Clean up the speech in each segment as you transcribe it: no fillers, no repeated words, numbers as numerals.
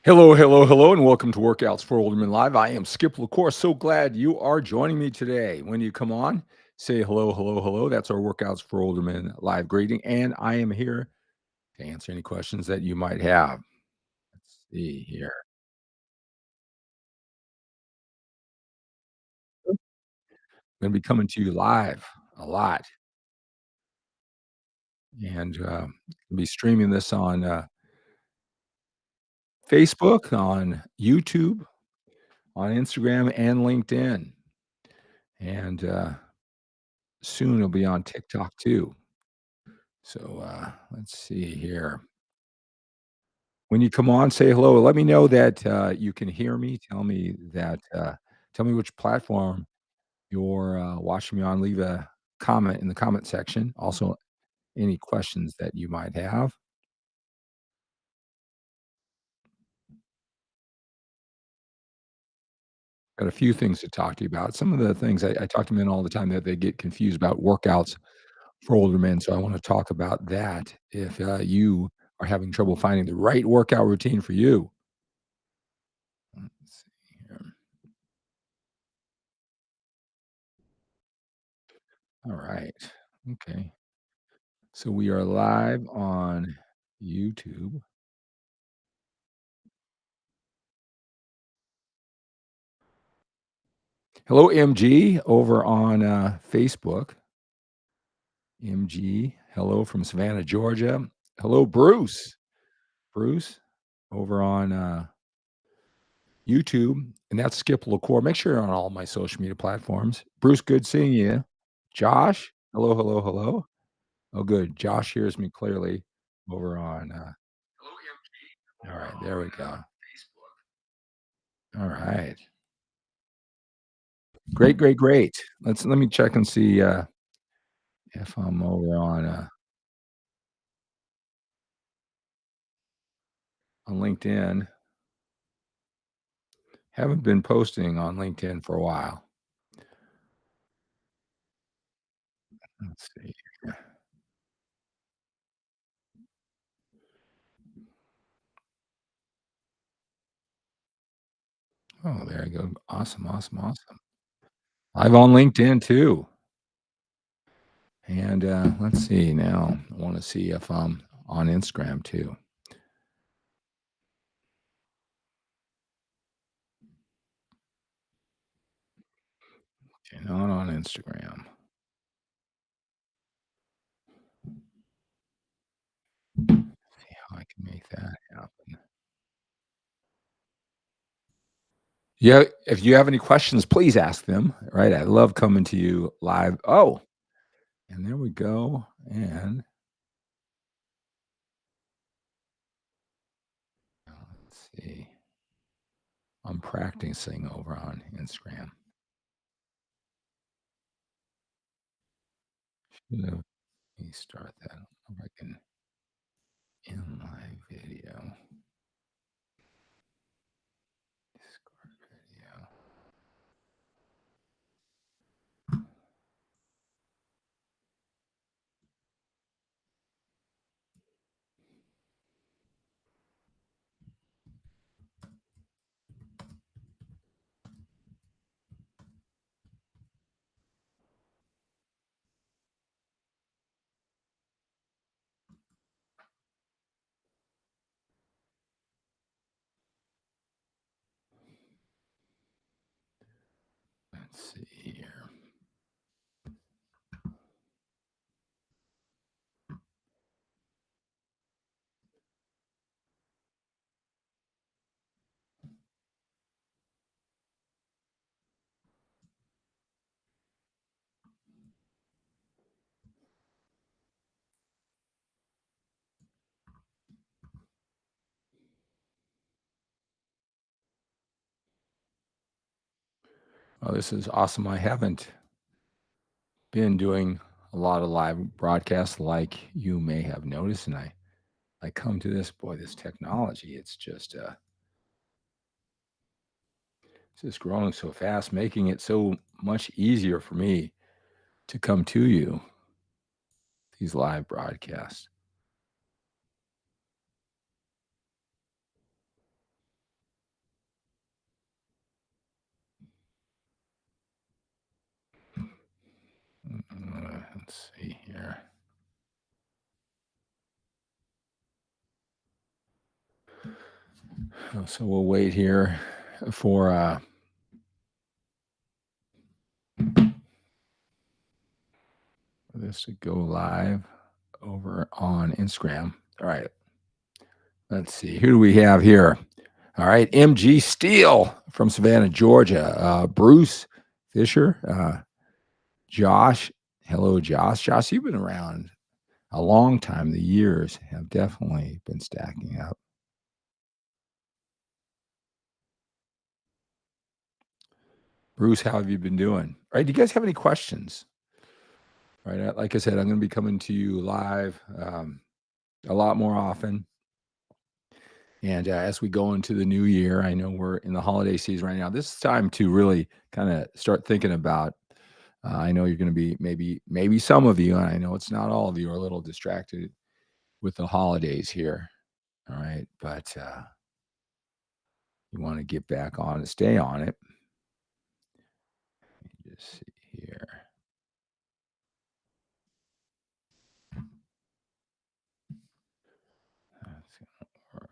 Hello, hello, hello, and welcome to Workouts for Older Men Live. I am Skip LaCour. So glad you are joining me today. When you come on, say hello, hello, hello. That's our Workouts for Older Men live greeting. And I am here to answer any questions that you might have. Let's see here. I'm going to be coming to you live a lot and be streaming this on Facebook, on YouTube, on Instagram, and LinkedIn. And soon it'll be on TikTok too. So let's see here. When you come on, say hello. Let me know that, you can hear me. Tell me which platform you're, watching me on. Leave a comment in the comment section. Also, any questions that you might have. Got a few things to talk to you about. Some of the things I talk to men all the time that they get confused about workouts for older men, so I wanna talk about that if, you are having trouble finding the right workout routine for you. Let's see here. Alright. Okay. So we are live on YouTube. Hello, MG, over on Facebook. MG, hello from Savannah, Georgia. Hello, Bruce. Bruce, over on YouTube, and that's Skip LaCour. Make sure you're on all my social media platforms. Bruce, good seeing you. Josh, hello, hello, hello. Oh, good. Josh hears me clearly over on. All right, there we go. All right, great, great, great. Let me check and see if I'm over on LinkedIn. Haven't been posting on LinkedIn for a while. Let's see here. Oh, there you go. Awesome, awesome, awesome. Live on LinkedIn too. And let's see now. I want to see if I'm on Instagram too. Okay, not on Instagram. See how I can make that happen. Yeah, if you have any questions, please ask them. Right, I love coming to you live. Oh, and there we go. And let's see. I'm practicing over on Instagram. Let me start that. If I can in my video. Discord video. Let's see here. Oh, this is awesome. I haven't been doing a lot of live broadcasts like you may have noticed, and I come to this, boy, this technology, it's just growing so fast, making it so much easier for me to come to you, these live broadcasts. Let's see here. So we'll wait here for this to go live over on Instagram. All right. Let's see. Who do we have here? All right. MG Steele from Savannah, Georgia. Bruce Fisher. Josh. Hello, Josh. Josh, you've been around a long time. The years have definitely been stacking up. Bruce, how have you been doing? All right. Do you guys have any questions? All right. Like I said, I'm going to be coming to you live a lot more often. And as we go into the new year, I know we're in the holiday season right now. This is time to really kind of start thinking about. I know you're going to be maybe some of you, and I know it's not all of you, are a little distracted with the holidays here. All right, but you want to get back on and stay on it. Let me just see here. That's gonna work.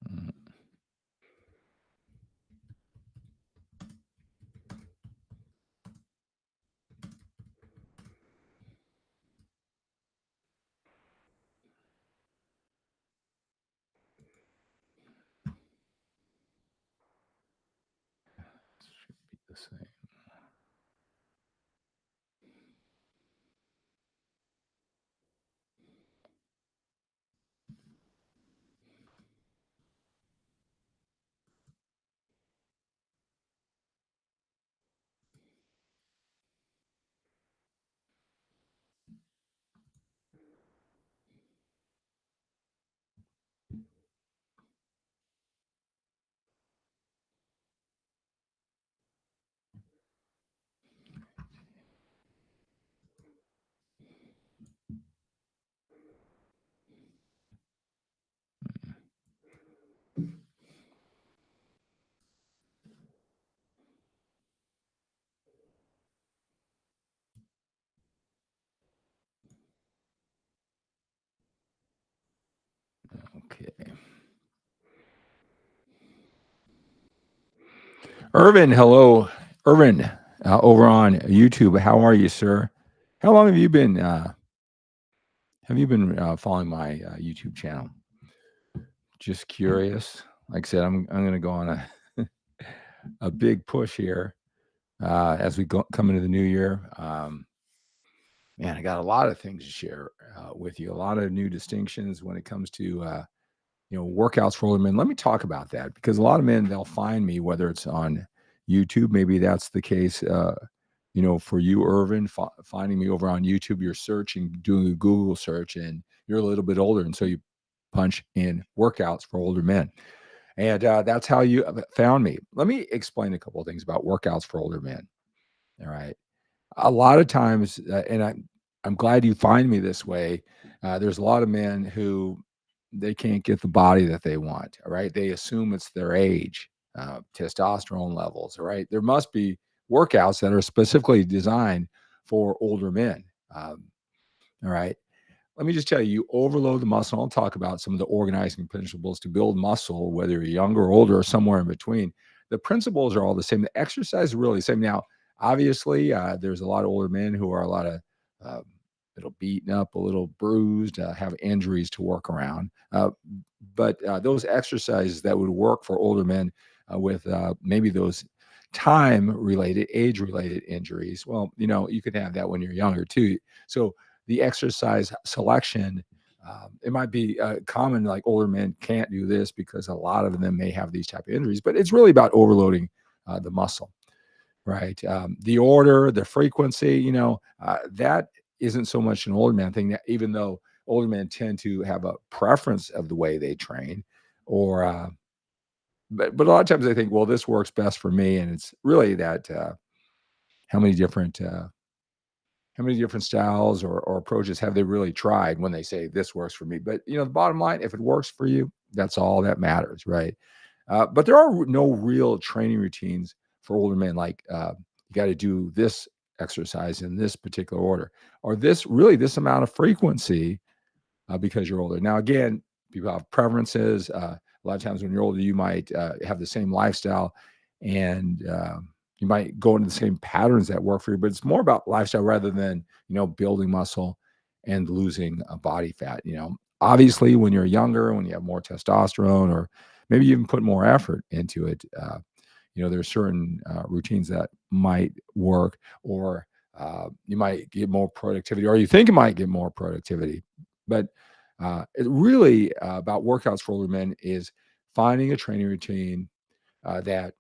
Mm, Should be the same. Okay. Irvin, hello, Irvin, over on YouTube. How are you, sir? How long have you been? Following my YouTube channel? Just curious. Like I said, I'm going to go on a a big push here as we come into the new year. Man, I got a lot of things to share with you. A lot of new distinctions when it comes to workouts for older men. Let me talk about that because a lot of men, they'll find me whether it's on YouTube. Maybe that's the case. For you, Irvin, finding me over on YouTube, you're searching, doing a Google search, and you're a little bit older, and so you punch in workouts for older men. And that's how you found me. Let me explain a couple of things about workouts for older men. All right. A lot of times, and I'm glad you find me this way. There's a lot of men who they can't get the body that they want. All right. They assume it's their age, testosterone levels. All right. There must be workouts that are specifically designed for older men. All right. Let me just tell you, you overload the muscle. I'll talk about some of the organizing principles to build muscle, whether you're younger or older or somewhere in between. The principles are all the same. The exercise is really the same. Now, obviously, there's a lot of older men who are a lot of little beaten up, a little bruised, have injuries to work around. But those exercises that would work for older men with maybe those time-related, age-related injuries, well, you could have that when you're younger too. So the exercise selection, it might be common, like older men can't do this because a lot of them may have these type of injuries, but it's really about overloading the muscle, right? The order, the frequency, that isn't so much an older man thing, that even though older men tend to have a preference of the way they train, or but a lot of times they think, well, this works best for me, and it's really that how many different styles or approaches have they really tried when they say this works for me? But the bottom line, if it works for you, That's all that matters, right? But there are no real training routines for older men, like you got to do this exercise in this particular order, or this amount of frequency because you're older. Now, again, people have preferences. A lot of times when you're older, you might have the same lifestyle and you might go into the same patterns that work for you, but it's more about lifestyle rather than, building muscle and losing body fat. Obviously, when you're younger, when you have more testosterone, or maybe you even put more effort into it, there's certain routines that might work, or you might get more productivity, or you think you might get more productivity. But it really about workouts for older men is finding a training routine that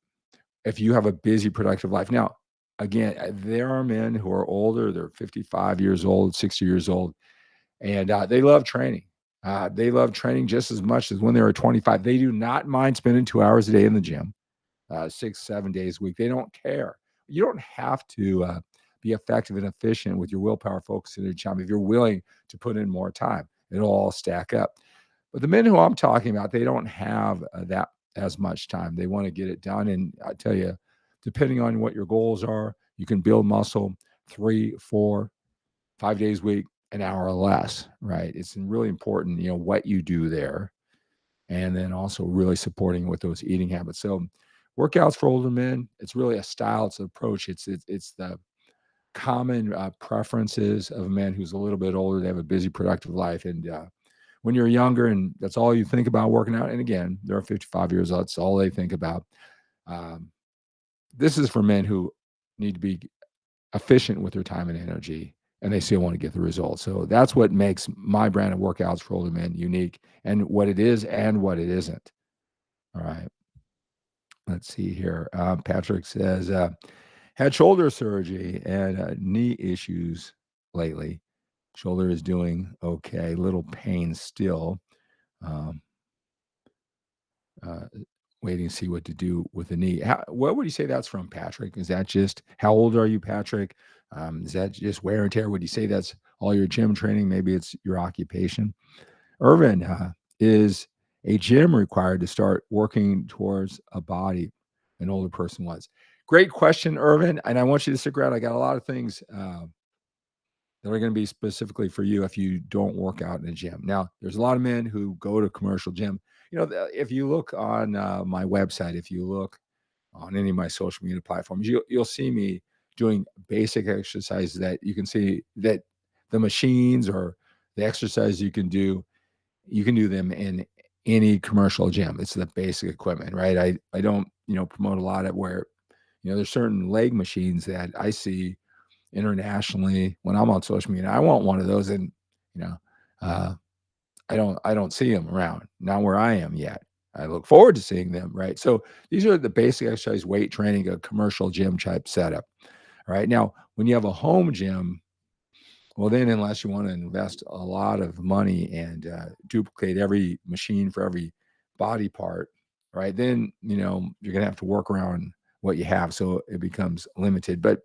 if you have a busy, productive life. Now, again, there are men who are older, they're 55 years old, 60 years old, and they love training. They love training just as much as when they were 25. They do not mind spending 2 hours a day in the gym, 6, 7 days a week. They don't care. You don't have to be effective and efficient with your willpower, focus, and your time if you're willing to put in more time. It'll all stack up. But the men who I'm talking about, they don't have that as much time. They want to get it done. And I tell you, depending on what your goals are, you can build muscle 3, 4, 5 days a week, an hour or less, right? It's really important, what you do there. And then also really supporting with those eating habits. So workouts for older men, it's really a style, it's an approach. It's the common preferences of a man who's a little bit older. They have a busy, productive life. And when you're younger and that's all you think about working out, and again, they're 55 years old, that's all they think about. Um, this is for men who need to be efficient with their time and energy, and they still want to get the results. So that's what makes my brand of workouts for older men unique, and what it is and what it isn't. All right. Let's see here. Patrick says, had shoulder surgery and knee issues lately. Shoulder is doing okay. Little pain still. Um, uh, Waiting to see what to do with the knee. What would you say that's from, Patrick? Is that just how old are you, Patrick? Is that just wear and tear? Would you say that's all your gym training? Maybe it's your occupation. Irvin, is a gym required to start working towards a body an older person was? Great question, Irvin. And I want you to stick around. I got a lot of things that are going to be specifically for you if you don't work out in a gym. Now, there's a lot of men who go to commercial gym. If you look on my website, if you look on any of my social media platforms, you'll see me doing basic exercises that you can see that the machines or the exercise you can do them in any commercial gym. It's the basic equipment, right? I don't, promote a lot of where, there's certain leg machines that I see internationally when I'm on social media. I want one of those, and you know, uh, I don't see them around, not where I am yet. I look forward to seeing them, right? So these are the basic exercise, weight training, a commercial gym type setup. All right. Now, when you have a home gym, well, then unless you want to invest a lot of money and duplicate every machine for every body part, right? Then you're gonna have to work around what you have, so it becomes limited. But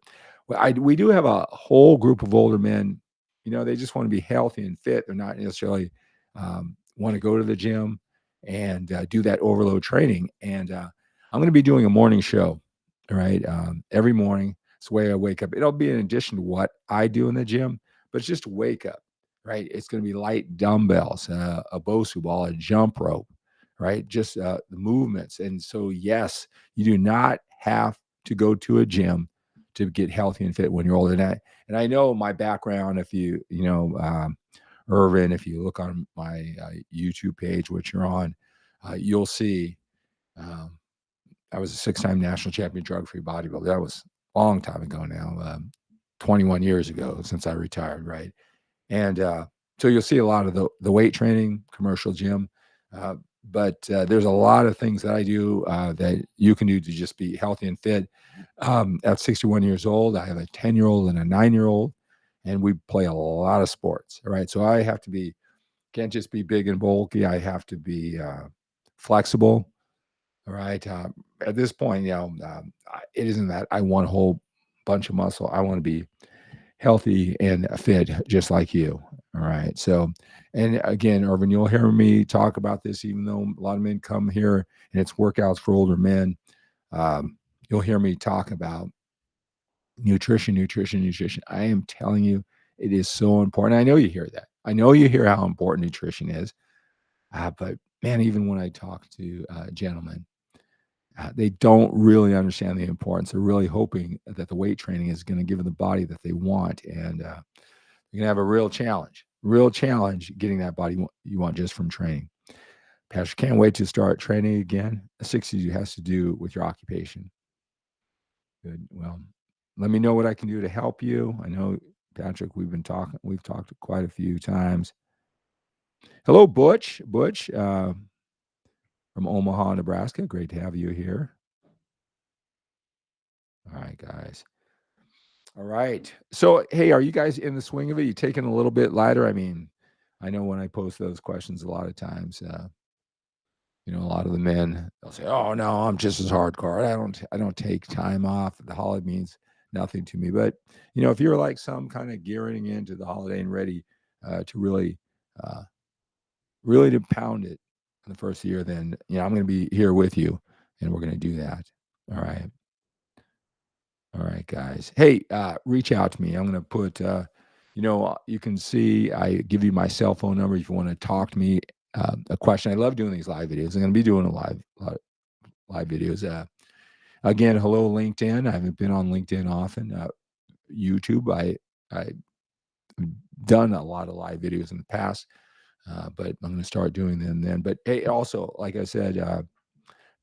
we do have a whole group of older men. They just want to be healthy and fit. They're not necessarily want to go to the gym and do that overload training. And I'm going to be doing a morning show, all right? Every morning. It's the way I wake up. It'll be in addition to what I do in the gym, but it's just wake up, right? It's going to be light dumbbells, a Bosu ball, a jump rope, right? Just the movements. And so, yes, you do not have to go to a gym to get healthy and fit when you're older. And I know my background, if Irvin, if you look on my YouTube page, which you're on, you'll see um, I was a 6-time national champion drug-free bodybuilder. That was a long time ago now, 21 years ago since I retired, right? And so you'll see a lot of the weight training, commercial gym. But there's a lot of things that I do that you can do to just be healthy and fit. At 61 years old, I have a 10-year-old and a 9-year-old, and we play a lot of sports, right? So I have to can't just be big and bulky. I have to be flexible, all right? At this point, it isn't that I want a whole bunch of muscle. I want to be healthy and fit just like you. All right. So, and again, Irvin, you'll hear me talk about this, even though a lot of men come here and it's workouts for older men. Um, you'll hear me talk about nutrition, nutrition, nutrition. I am telling you, it is so important. I know you hear that. I know you hear how important nutrition is. But man, even when I talk to gentlemen, they don't really understand the importance. They're really hoping that the weight training is going to give them the body that they want, and you're going to have a real challenge getting that body you want just from training. Pastor, can't wait to start training again. 60 has to do with your occupation. Good. Well, let me know what I can do to help you. I know, Patrick, we've talked quite a few times. Hello, Butch. Butch from Omaha, Nebraska. Great to have you here. All right, guys. All right. So, hey, are you guys in the swing of it? You taking a little bit lighter? I mean, I know when I post those questions a lot of times, a lot of the men, they'll say, "Oh no, I'm just as hardcore. I don't take time off. The holiday means nothing to me." But if you're like some kind of gearing into the holiday and ready to uh, really to pound it in the first year, then I'm going to be here with you, and we're going to do that. All right. All right, guys. Hey, reach out to me. I'm going to put, you can see I give you my cell phone number if you want to talk to me. A question. I love doing these live videos. I'm going to be doing live videos. Again, hello LinkedIn. I haven't been on LinkedIn often. YouTube. I've done a lot of live videos in the past, but I'm going to start doing them then. But hey, also, like I said,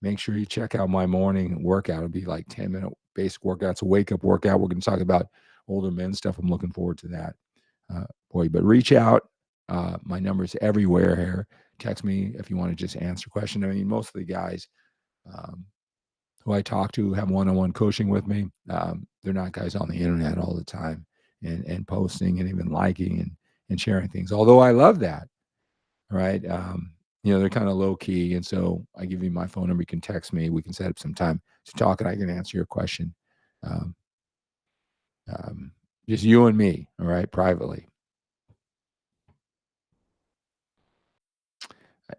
make sure you check out my morning workout. It'll be like 10-minute basic workouts, a wake up workout. We're going to talk about older men stuff. I'm looking forward to that for you. But reach out. My number's everywhere here. Text me if you want to just answer a question. I mean, most of the guys who I talk to have one-on-one coaching with me. They're not guys on the internet all the time and posting and even liking and sharing things. Although I love that. Right. They're kind of low key. And so I give you my phone number. You can text me. We can set up some time to talk and I can answer your question. Um, just you and me. All right. Privately.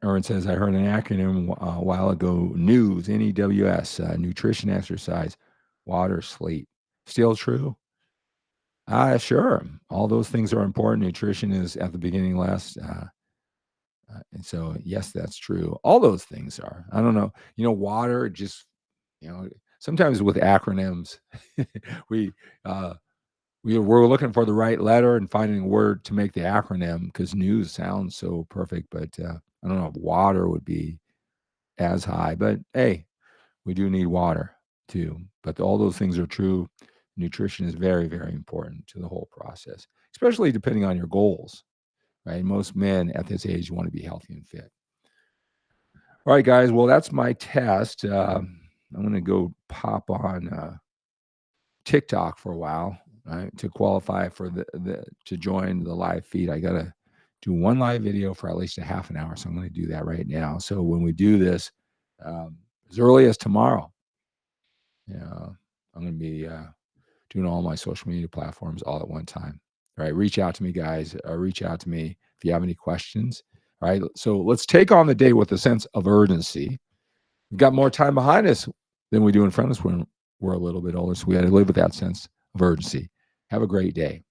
Aaron says, I heard an acronym a while ago, NEWS, NEWS, nutrition, exercise, water, sleep. Still true? Sure. All those things are important. Nutrition is at the beginning last. And so, yes, that's true. All those things are. I don't know. Water just, sometimes with acronyms, we we're looking for the right letter and finding a word to make the acronym because news sounds so perfect. But I don't know if water would be as high. But hey, we do need water too. But all those things are true. Nutrition is very, very important to the whole process, especially depending on your goals. Right? Most men at this age want to be healthy and fit. All right, guys. Well, that's my test. I'm going to go pop on TikTok for a while, right? To qualify for to join the live feed. I got to do one live video for at least a half an hour. So I'm going to do that right now. So when we do this, as early as tomorrow, I'm going to be doing all my social media platforms all at one time. All right. Reach out to me, guys. Reach out to me if you have any questions. All right. So let's take on the day with a sense of urgency. We've got more time behind us than we do in front of us when we're a little bit older. So we got to live with that sense of urgency. Have a great day.